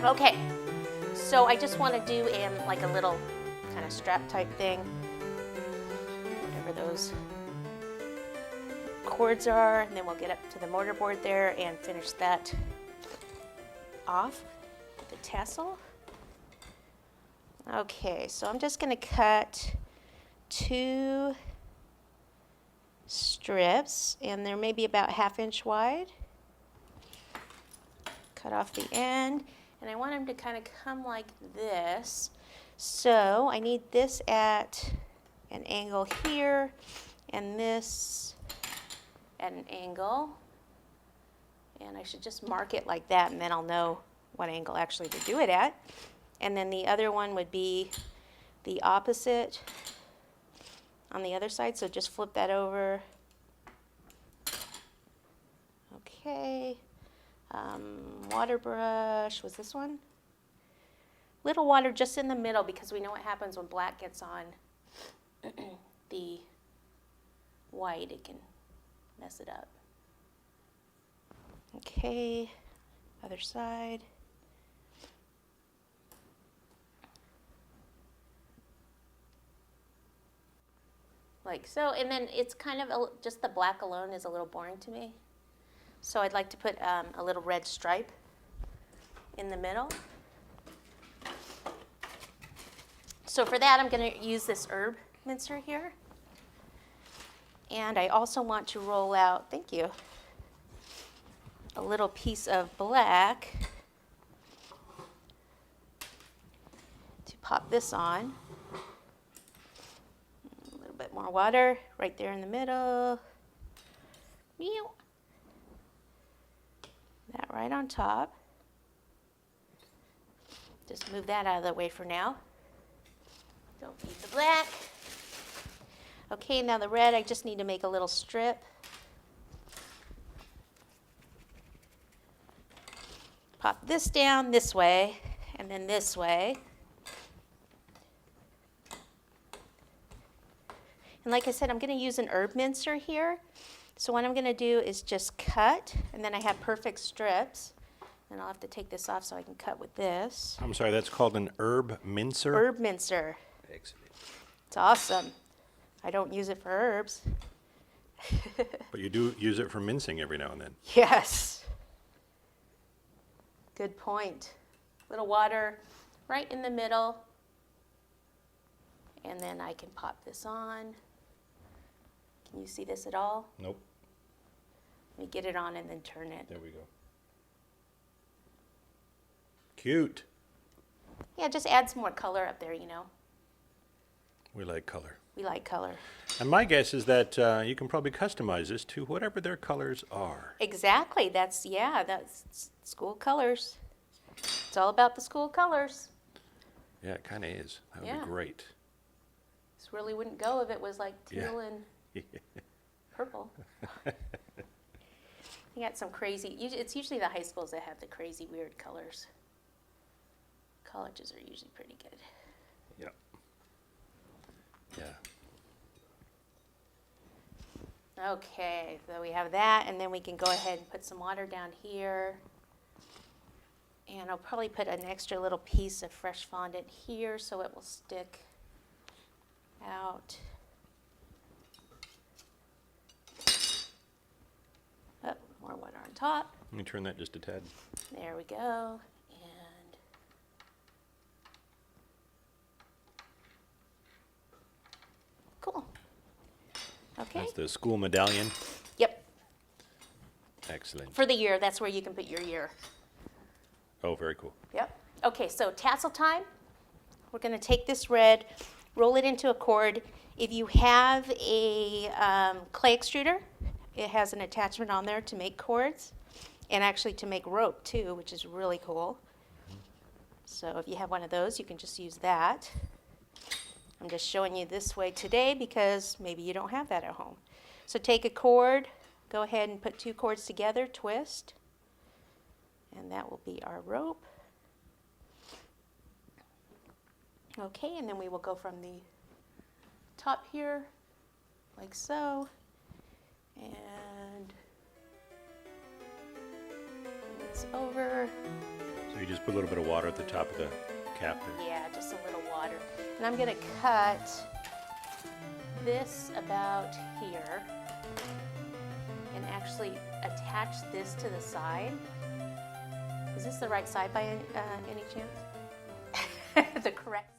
Okay, so I just want to do like a little kind of strap type thing, whatever those cords are, and then we'll get up to the mortar board there and finish that off with the tassel. Okay, so I'm just going to cut 2 strips, and they're maybe about 1/2 inch wide. Cut off the end, and I want them to kind of come like this. So I need this at an angle here, and this at an angle. And I should just mark it like that, and then I'll know what angle actually to do it at. And then the other one would be the opposite on the other side, so just flip that over. Okay. Water brush, was this one? Little water just in the middle, because we know what happens when black gets on the white, it can mess it up. Okay, other side. Like so, and then it's kind of just the black alone is a little boring to me. So I'd like to put a little red stripe in the middle. So for that, I'm going to use this herb mincer here. And I also want to roll out, thank you, a little piece of black to pop this on. A little bit more water right there in the middle. Meow. That right on top. Just move that out of the way for now. Don't need the black. Okay, now the red, I just need to make a little strip. Pop this down this way, and then this way. And like I said, I'm going to use an herb mincer here. So what I'm going to do is just cut, and then I have perfect strips. And I'll have to take this off so I can cut with this. I'm sorry, that's called an herb mincer? Herb mincer. Excellent. It's awesome. I don't use it for herbs. But you do use it for mincing every now and then. Yes. Good point. Little water right in the middle. And then I can pop this on. Can you see this at all? Nope. Let me get it on and then turn it. There we go. Cute. Yeah, just add some more color up there, you know. We like color. We like color. And my guess is that you can probably customize this to whatever their colors are. Exactly. That's school colors. It's all about the school colors. Yeah, it kind of is. That would Yeah. be great. This really wouldn't go if it was like teal Yeah. and purple. You got some crazy, it's usually the high schools that have the crazy weird colors. Colleges are usually pretty good. Yeah. Yeah. Okay, so we have that, and then we can go ahead and put some water down here. And I'll probably put an extra little piece of fresh fondant here so it will stick out. Oh, more water on top. Let me turn that just a tad. There we go. And cool. Okay. That's the school medallion. Yep. Excellent. For the year, that's where you can put your year. Oh, very cool. Yep. Okay, so tassel time. We're going to take this red, roll it into a cord. If you have a clay extruder, it has an attachment on there to make cords and actually to make rope too, which is really cool. So if you have one of those, you can just use that. I'm just showing you this way today because maybe you don't have that at home. So take a cord, go ahead and put 2 cords together, twist, and that will be our rope. Okay, and then we will go from the top here, like so, and it's over. You just put a little bit of water at the top of the cap there. Yeah, just a little water. And I'm gonna cut this about here and actually attach this to the side. Is this the right side by any chance? The correct